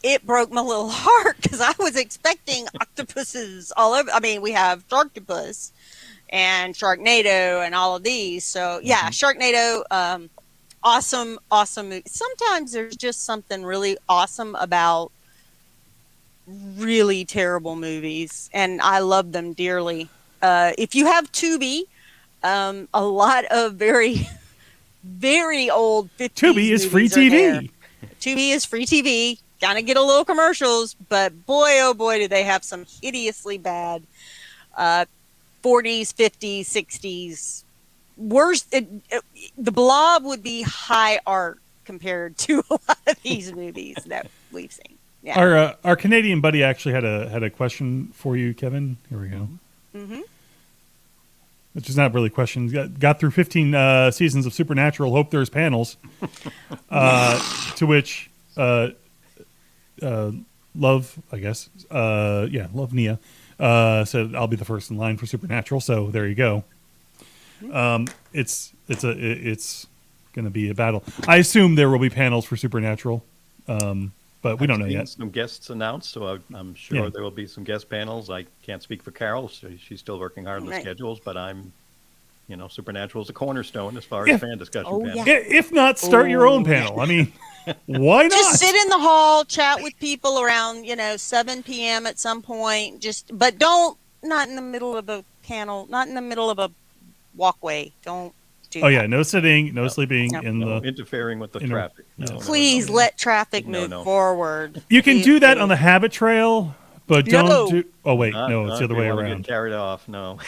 it broke my little heart because I was expecting octopuses all over. I mean, we have Sharktopus and Sharknado and all of these. So yeah, Sharknado, awesome movie. Sometimes there's just something really awesome about really terrible movies, and I love them dearly. If you have Tubi, a lot of very, very old 50s Tubi is free movies are there. TV. Tubi is free TV. Gotta get a little commercials, but boy, oh boy, do they have some hideously bad 40s, 50s, 60s. Worse, The Blob would be high art compared to a lot of these movies that we've seen. Yeah. Our Canadian buddy actually had a question for you, Kevin. Here we go. Mm-hmm. Which is not really a question. Got through 15 seasons of Supernatural. Hope there's panels. To which Love, I guess. Love Nia said I'll be the first in line for Supernatural. So there you go. It's going to be a battle. I assume there will be panels for Supernatural, but we don't know yet. Some guests announced, so I'm sure there will be some guest panels. I can't speak for Carol; she's still working hard on the schedules. But Supernatural is a cornerstone as far as fan discussion panels. Yeah. If not, start your own panel. I mean, why not? Just sit in the hall, chat with people around 7 p.m. at some point. But not in the middle of a panel, not in the middle of a walkway. Don't do that. No sitting, no sleeping in the interfering with the traffic. Please let traffic move forward. You can do that on the Habit Trail, but don't do. Oh wait, Not no, it's the other way if you wanna around. Get carried off, no.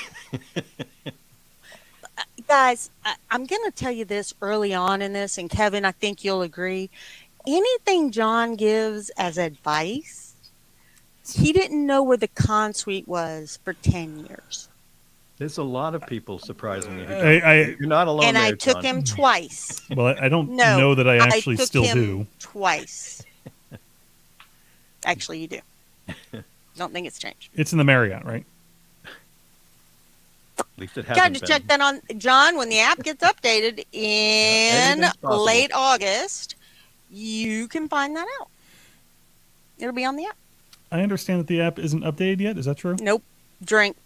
Guys, I'm going to tell you this early on in this, and Kevin, I think you'll agree. Anything John gives as advice, he didn't know where the con suite was for 10 years. There's a lot of people, surprisingly. You're not alone. And there, I took John. him twice. Well, I don't know that I actually took still him do. Twice. Actually, you do. Don't think it's changed. It's in the Marriott, right? At least it Got hasn't to been. check that on John when the app gets updated in anything's possible. late August. You can find that out. It'll be on the app. I understand that the app isn't updated yet. Is that true? Nope. Drink.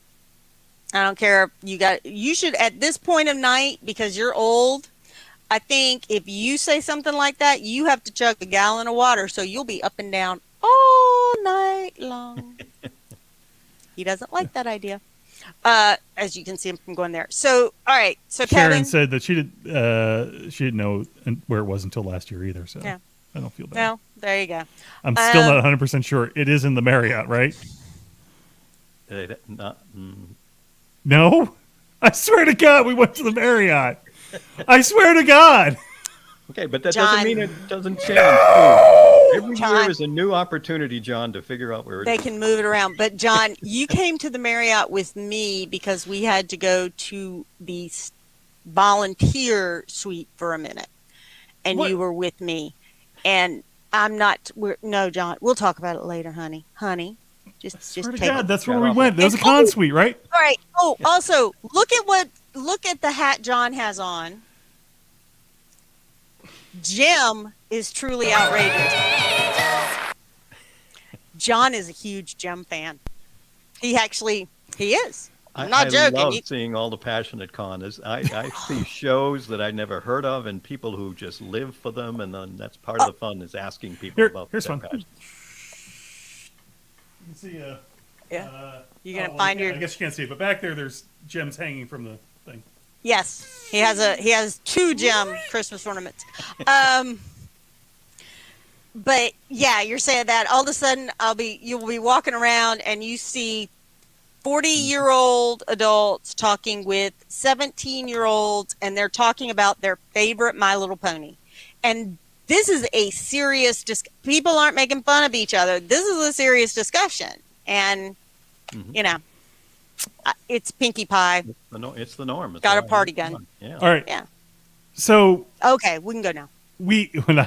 I don't care. You should at this point of night, because you're old. I think if you say something like that, you have to chug a gallon of water, so you'll be up and down all night long. He doesn't like that idea. As you can see him from going there. So, all right. So Sharon Kevin said that she didn't know where it was until last year either. So Yeah. I don't feel bad. No, there you go. I'm still not 100% sure. It is in the Marriott, right? No? I swear to God, we went to the Marriott. I swear to God. Okay, but that John. doesn't mean it doesn't change. Every John. year is a new opportunity, John, to figure out where it They is. can move it around. But John, you came to the Marriott with me because we had to go to the volunteer suite for a minute. And What? you were with me. And no, John, we'll talk about it later, honey. Honey, just Swear to take God, it. that's where God we awful. went. There was a And- con suite, right? All right. Oh, also, look at the hat John has on. Jim is truly outrageous. John is a huge Jim fan. He is. I'm not joking. I love seeing all the passion at con. I see shows that I never heard of and people who just live for them, and then that's part of the fun is asking people about Here's their fun. passion. You can see. Yeah. You're gonna find your. I guess you can't see it, but back there's gems hanging from the thing. Yes, he has 2 Jim Christmas ornaments. But yeah, you're saying that all of a sudden you'll be walking around and you see 40-year-old adults talking with 17-year-olds, and they're talking about their favorite My Little Pony. And this is a serious people aren't making fun of each other. This is a serious discussion. And, it's Pinkie Pie. It's the norm. It's got a party gun. Yeah. All right. Yeah. So. Okay, we can go now.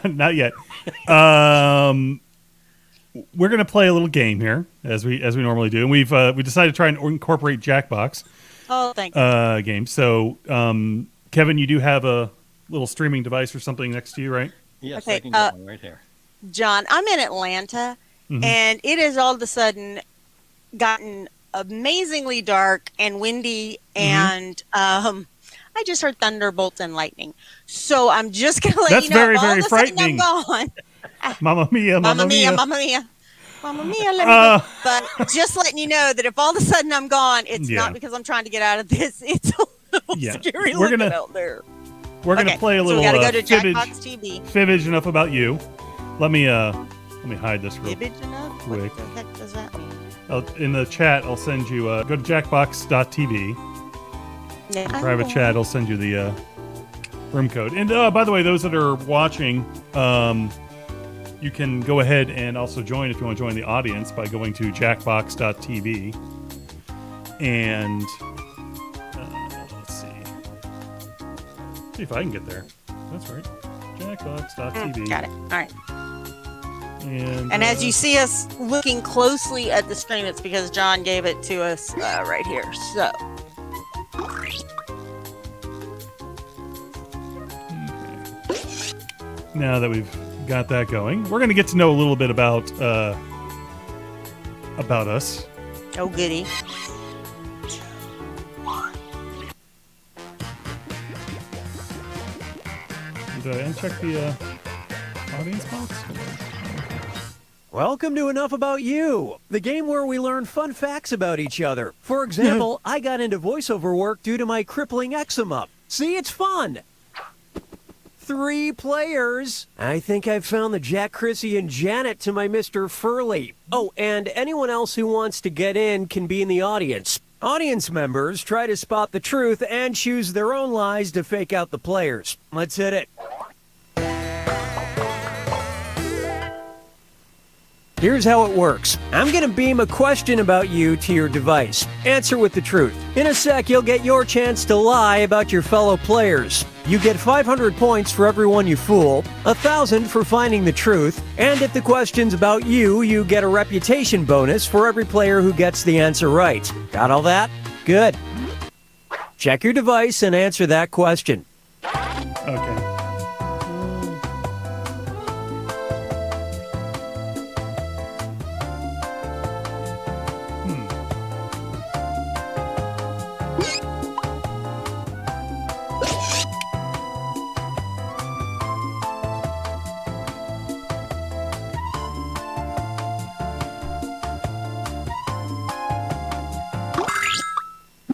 Not yet. We're going to play a little game here, as we normally do, and we decided to try and incorporate Jackbox. Oh, thank you. Game. So, Kevin, you do have a little streaming device or something next to you, right? Yes, okay, I can get one right here. John, I'm in Atlanta, and it has all of a sudden gotten amazingly dark and windy, and I just heard thunderbolts and lightning. So I'm just going to let you know. That's very, all very of a sudden frightening. I'm gone. Mamma mia, Mamma mia, mamma mia. Mamma mia, let me go. But just letting you know that if all of a sudden I'm gone, it's not because I'm trying to get out of this. It's a little scary looking out there. We're gonna play a little. So we gotta go to Jackbox TV. Fibbage enough about you. Let me hide this real quick. Fibbage enough? What the heck does that mean? In the chat, I'll send you. Go to jackbox.tv. Yeah. Private chat. I'll send you the room code. And by the way, those that are watching, you can go ahead and also join if you want to join the audience by going to jackbox.tv. And let's see if I can get there. That's right. Jackbox.tv. Got it. All right. And as you see us looking closely at the stream, it's because John gave it to us right here. So. Now that we've got that going, we're going to get to know a little bit about us. Oh, goody. And check the audience box. Welcome to Enough About You, the game where we learn fun facts about each other. For example, I got into voiceover work due to my crippling eczema. See, it's fun. 3 players. I think I've found the Jack, Chrissy, and Janet to my Mr. Furley. Oh, and anyone else who wants to get in can be in the audience. Audience members try to spot the truth and choose their own lies to fake out the players. Let's hit it. Here's how it works. I'm going to beam a question about you to your device. Answer with the truth. In a sec, you'll get your chance to lie about your fellow players. You get 500 points for everyone you fool, 1,000 for finding the truth, and if the question's about you, you get a reputation bonus for every player who gets the answer right. Got all that? Good. Check your device and answer that question. Okay.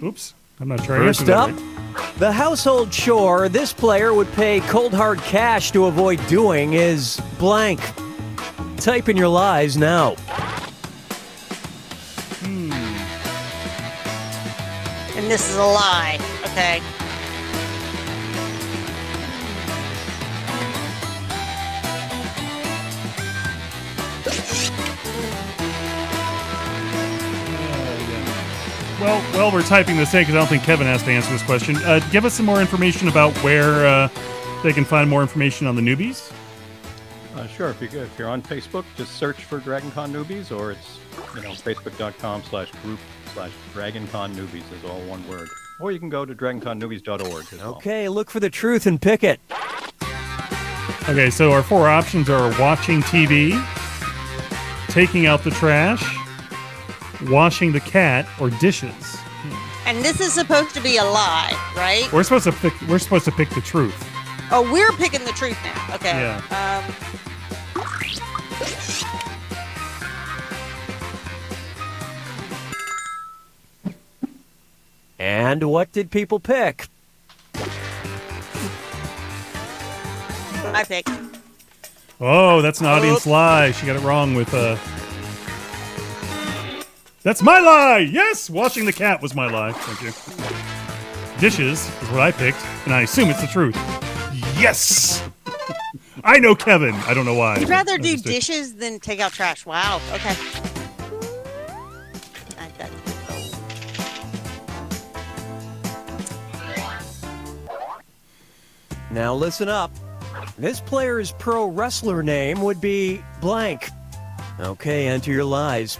Oops, I'm not sure. First up, the household chore this player would pay cold hard cash to avoid doing is blank. Type in your lies now. And this is a lie. Okay. Well, we're typing this in because I don't think Kevin has to answer this question. Give us some more information about where they can find more information on the newbies. Sure. If you're on Facebook, just search for DragonCon Newbies, or it's facebook.com/group/DragonCon Newbies is all one word. Or you can go to dragonconnewbies.org as well. Okay, look for the truth and pick it. Okay, so our 4 options are watching TV, taking out the trash, washing the cat, or dishes. And this is supposed to be a lie, right? We're supposed to pick the truth. Oh, we're picking the truth now. Okay. Yeah. And what did people pick? I picked. Oh, that's an audience lie. She got it wrong with That's my lie! Yes! Washing the cat was my lie. Thank you. Dishes is what I picked, and I assume it's the truth. Yes! I know Kevin. I don't know why. You'd rather I do just did. dishes than take out trash. Wow. Okay. Now listen up. This player's pro wrestler name would be blank. Okay, enter your lies.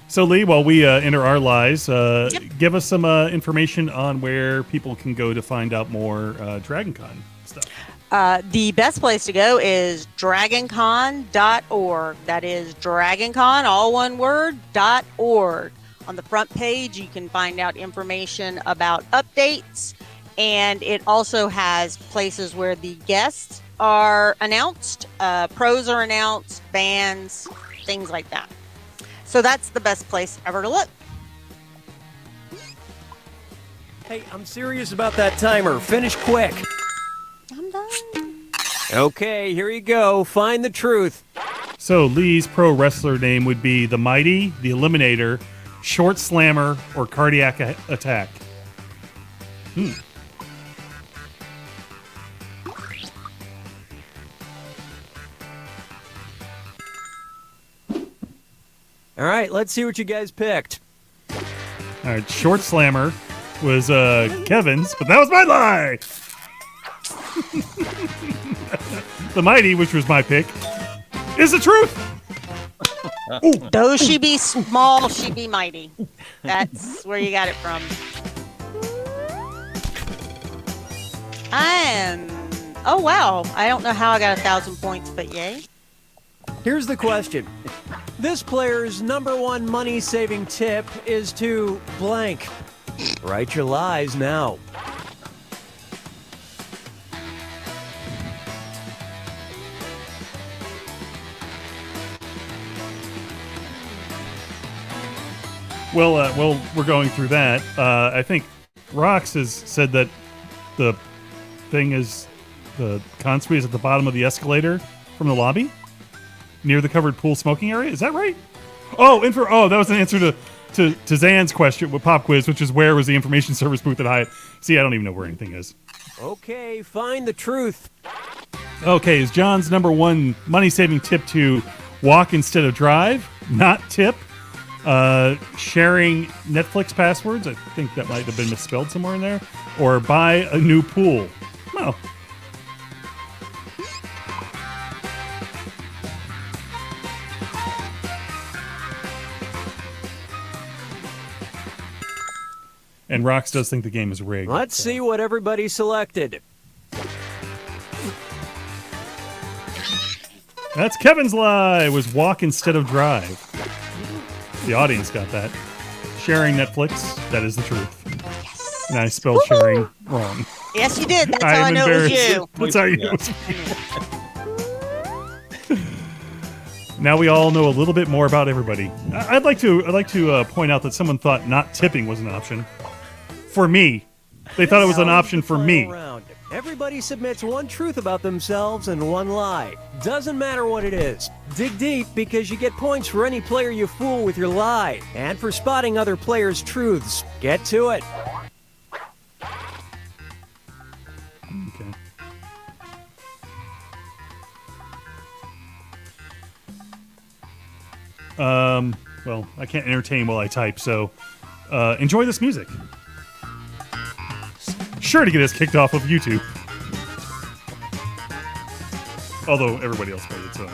So, Lee, while we enter our lies, give us some information on where people can go to find out more DragonCon stuff. The best place to go is dragoncon.org. That is dragoncon, all one word, .org. On the front page, you can find out information about updates, and it also has places where the guests are announced, pros are announced, bands, things like that. So that's the best place ever to look. Hey, I'm serious about that timer. Finish quick. I'm done. Okay, here you go. Find the truth. So, Lee's pro wrestler name would be The Mighty, The Eliminator, Short Slammer, or Cardiac Attack. All right, let's see what you guys picked. All right, Short Slammer was Kevin's, but that was my lie. The Mighty, which was my pick, is the truth. Though she be small, she be mighty. That's where you got it from. Oh wow. I don't know how I got 1,000 points, but yay. Here's the question. This player's #1 money-saving tip is to blank. Write your lies now. Well, we're going through that. I think Rox has said that the thing is the consuite is at the bottom of the escalator from the lobby, near the covered pool smoking area. Is that right? Oh, that was an answer to Zan's question with Pop Quiz, which is where was the information service booth at Hyatt? See, I don't even know where anything is. Okay, find the truth. Okay, is John's #1 money-saving tip to walk instead of drive? Not tip. Sharing Netflix passwords. I think that might have been misspelled somewhere in there. Or buy a new pool. Well. And Rox does think the game is rigged. Let's see what everybody selected. That's Kevin's lie. Was walk instead of drive. The audience got that. Sharing Netflix. That is the truth. Yes. And I spelled sharing wrong. Yes, you did. That's I how I am know it was embarrassed. you. That's how you know it's me. Now we all know a little bit more about everybody. I'd like to point out that someone thought not tipping was an option. For me. They thought it was an option for me. Round. Everybody submits one truth about themselves and one lie. Doesn't matter what it is. Dig deep because you get points for any player you fool with your lie and for spotting other players' truths. Get to it. Okay. Well, I can't entertain while I type, so enjoy this music. Sure to get us kicked off of YouTube. Although everybody else played it, so.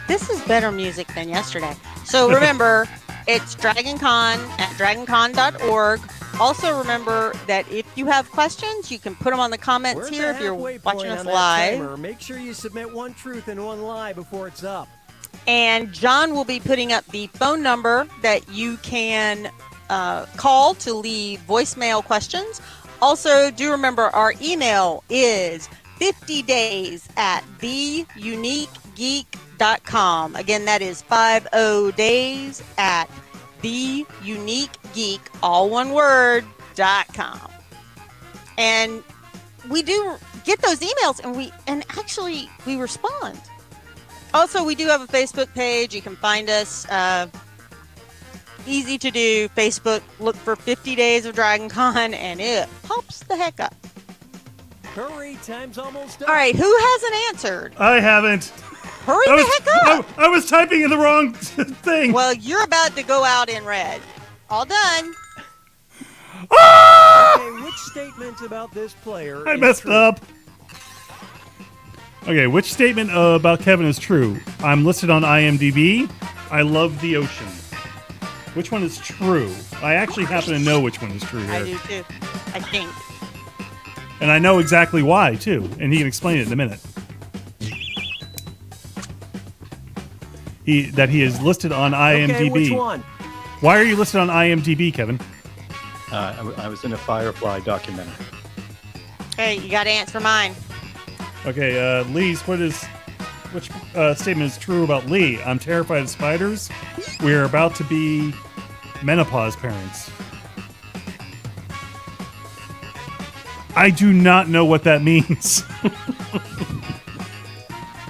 This is better music than yesterday. So remember, it's DragonCon at dragoncon.org. Also remember that if you have questions, you can put them on the comments We're at here the if you're halfway watching point us on that live. timer. Make sure you submit one truth and one lie before it's up. And John will be putting up the phone number that you can call to leave voicemail questions. Also, do remember our email is 50days at theuniquegeek.com. Again, that is 50 days at theuniquegeek, all one word, .com. And we do get those emails, and actually we respond. Also, we do have a Facebook page. You can find us. Easy to do. Facebook, look for 50 Days of Dragon Con, and it pops the heck up. Hurry, time's almost up. All right, who hasn't answered? I haven't. Hurry the heck up. I was typing in the wrong thing. Well, you're about to go out in red. All done. Okay, which statement about this player I is messed true? up. Okay, which statement about Kevin is true? I'm listed on IMDb. I love the ocean. Which one is true? I actually happen to know which one is true here. I do too, I think. And I know exactly why, too. And he can explain it in a minute. That he is listed on IMDb. Okay, which one? Why are you listed on IMDb, Kevin? I was in a Firefly documentary. Okay, you got to answer mine. Okay, Lee's, which statement is true about Lee? I'm terrified of spiders. We're about to be menopause parents. I do not know what that means.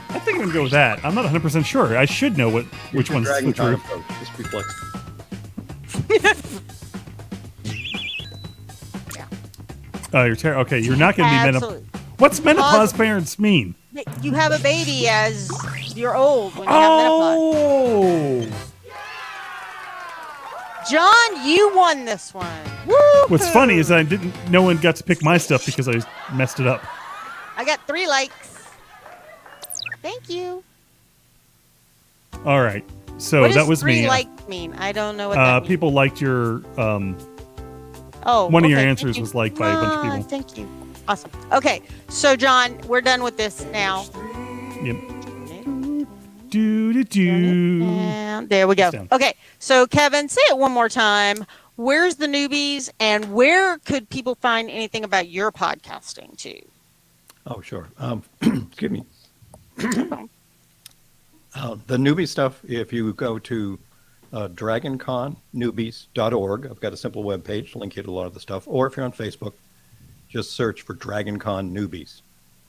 I think I'm going to go with that. I'm not 100% sure. I should know which one's the Dragon Con truth. approach. Just reflex. Okay, you're not going to be menopause. Absolutely. What's menopause parents mean? You have a baby as you're old when you have menopause. Oh! John, you won this one. Woo! What's funny is that no one got to pick my stuff because I messed it up. I got 3 likes. Thank you. All right. So what that does was 3 me. like mean? I don't know what that means. People liked your one of your thank answers you. was liked by a bunch of people. Thank you. Awesome. Okay, so John, we're done with this now. Yep. Do. And there we go. Down. Okay, so Kevin, say it one more time. Where's the newbies, and where could people find anything about your podcasting too? Oh, sure. Excuse me. The newbie stuff, if you go to DragonConNewbies.org, I've got a simple web page to link you to a lot of the stuff. Or if you're on Facebook, just search for DragonCon Newbies,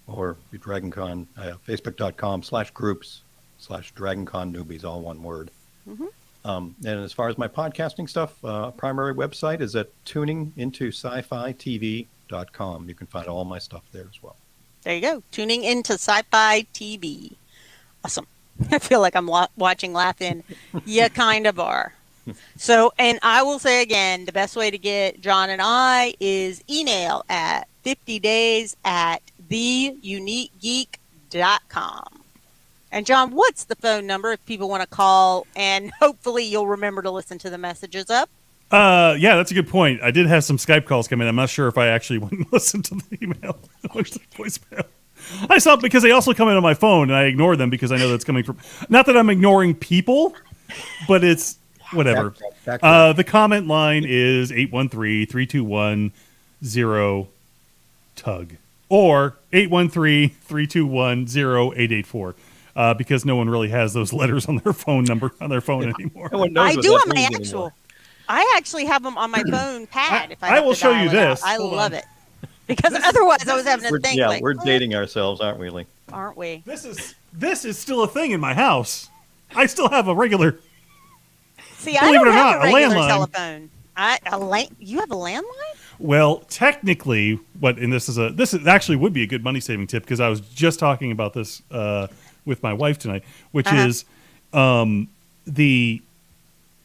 or DragonCon, Facebook.com/groups/DragonCon Newbies, all one word. Mm-hmm. And as far as my podcasting stuff, primary website is at tuningintosci-fi-tv.com. You can find all my stuff there as well. There you go. Tuning into Sci-Fi TV. Awesome. I feel like I'm watching Laughing. You kind of are. So, and I will say again, the best way to get John and I is email at 50days@theuniquegeek.com. And John, what's the phone number if people want to call? And hopefully you'll remember to listen to the messages up. Yeah, that's a good point. I did have some Skype calls come in. I'm not sure if I actually went and listened to the email. Voicemail. I saw it because they also come in on my phone, and I ignore them because I know that's coming from. Not that I'm ignoring people, but it's whatever. Backtrack. The comment line is 813-321-0-TUG or 813-321-0884 because no one really has those letters on their phone number on their phone anymore. No one knows I what do that on my means actual. anymore. I actually have them on my phone pad. If I I have will to show dial you it out. this. I Hold love on. it because otherwise I was having to think. Like, We're dating ourselves, aren't we, Lee? aren't we? This is still a thing in my house. I still have a regular. See, I Believe it don't or have not, a a regular landline. telephone. You have a landline? Well, technically, this actually would be a good money saving tip because I was just talking about this with my wife tonight, which is I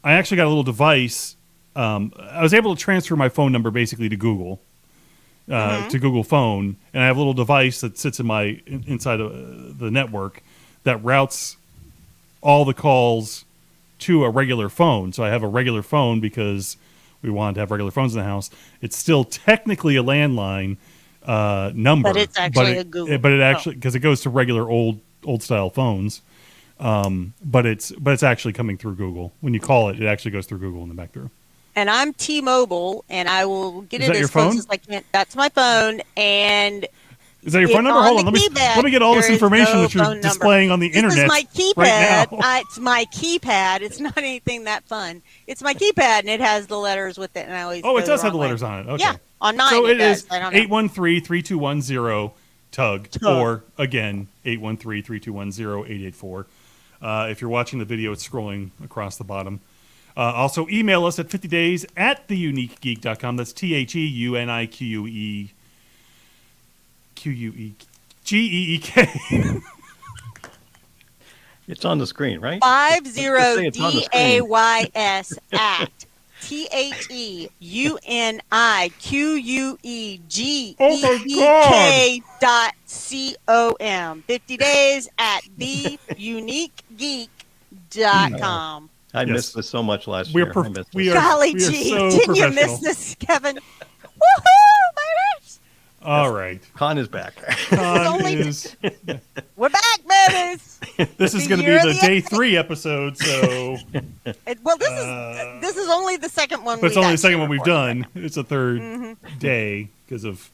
actually got a little device. I was able to transfer my phone number basically to Google, to Google Phone, and I have a little device that sits inside of the network that routes all the calls to a regular phone. So I have a regular phone because we wanted to have regular phones in the house. It's still technically a landline number, But it's actually a Google But it actually because it goes to regular old style phones. But it's actually coming through Google. When you call it, it actually goes through Google and then back through. And I'm T-Mobile, and I will get Is it that your as close phone? as I can. That's my phone, and Is that your phone It's number? on Hold on. the Let me get all keypad. this There is information no that you're phone number. displaying on the this internet is my keypad. right now. It's my keypad. It's not anything that fun. It's my keypad, and it has the letters with it. And I always Oh, go it does have wrong the letters way. on it. Okay. Yeah, on mine So it it is does. I don't know. 813-3210 tug, or again 813-3210-884. If you're watching the video, it's scrolling across the bottom. Also, email us at 50days at theuniquegeek.com. That's TheUniqueGeek. It's on the screen, right? 50 It's on the screen. DAYS at TheUniqueGeek.com. 50 days at theuniquegeek.com. I Yes. missed this so much last We're year. prof- I missed we this. are- Golly we gee, so didn't you professional. miss this, Kevin? Woohoo, baby! All right. Con is back. Con only- is, We're back, babies. this is The going to year be of the the day 3 episode, so Well, this is only the second one. but it's we've only the second one actually we've recorded. done. It's a third day because of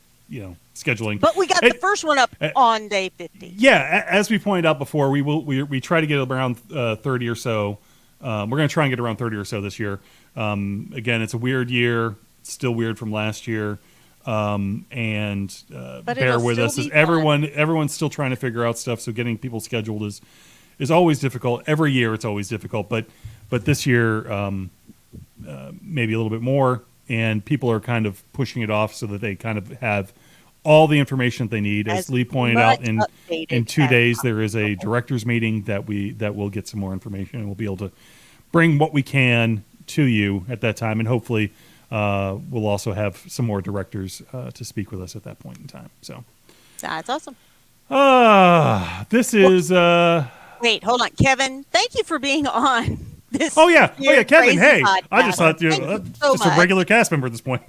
scheduling. But we got Hey, the first one up on day 50. Yeah, as we pointed out before, we try to get around 30 or so. We're going to try and get around 30 or so this year. Again, it's a weird year. It's still weird from last year. And But bear it'll with still us. As be fun. everyone's still trying to figure out stuff. So getting people scheduled is always difficult. Every year it's always difficult. But this year maybe a little bit more. And people are kind of pushing it off so that they kind of have all the information that they need. As As Lee pointed out, much in updated 2 as days there is a directors meeting that will get some more information, and we'll be able to bring what we can to you at that time, and hopefully we'll also have some more directors to speak with us at that point in time. So That's awesome. this is Wait, hold on, Kevin. Thank you for being on this. Kevin. crazy Hey, podcast. I just thought Thank you so just a much. regular cast member at this point.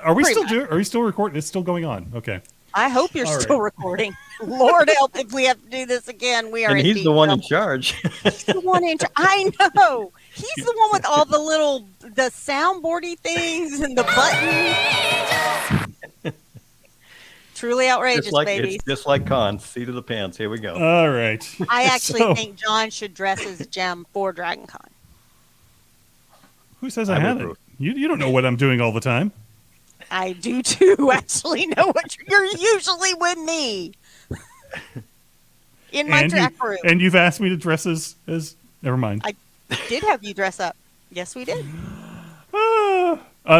Are we Pretty still Are we still recording? It's still going on. Okay. I hope you're All right. still recording. Lord help if we have to do this again. We are. And in he's deep the one in trouble. charge. He's the one in charge. I know. He's the one with all the soundboardy things and the buttons. Truly outrageous, babies. It's just like Con, seat of the pants. Here we go. All right. I actually So, think John should dress as Jem for Dragon Con. who says I I would haven't? approve. You don't know what I'm doing all the time. I do too. Actually, know what you're usually with me in my track room. And you've asked me to dress as never mind. I did have you dress up. Yes, we did.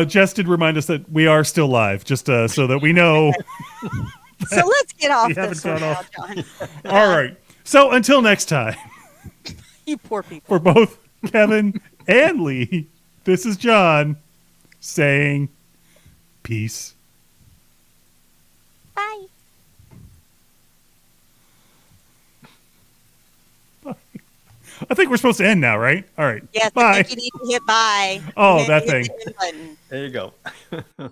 Jess did remind us that we are still live, just so that we know. So let's get off We haven't this one gone now, off. John. All right. So until next time, You poor people. for both Kevin and Lee, this is John saying peace. Bye. I think we're supposed to end now, right? All right. Yes, Bye. I think you need to hit bye. Oh, And then that hit thing. the end button. There you go.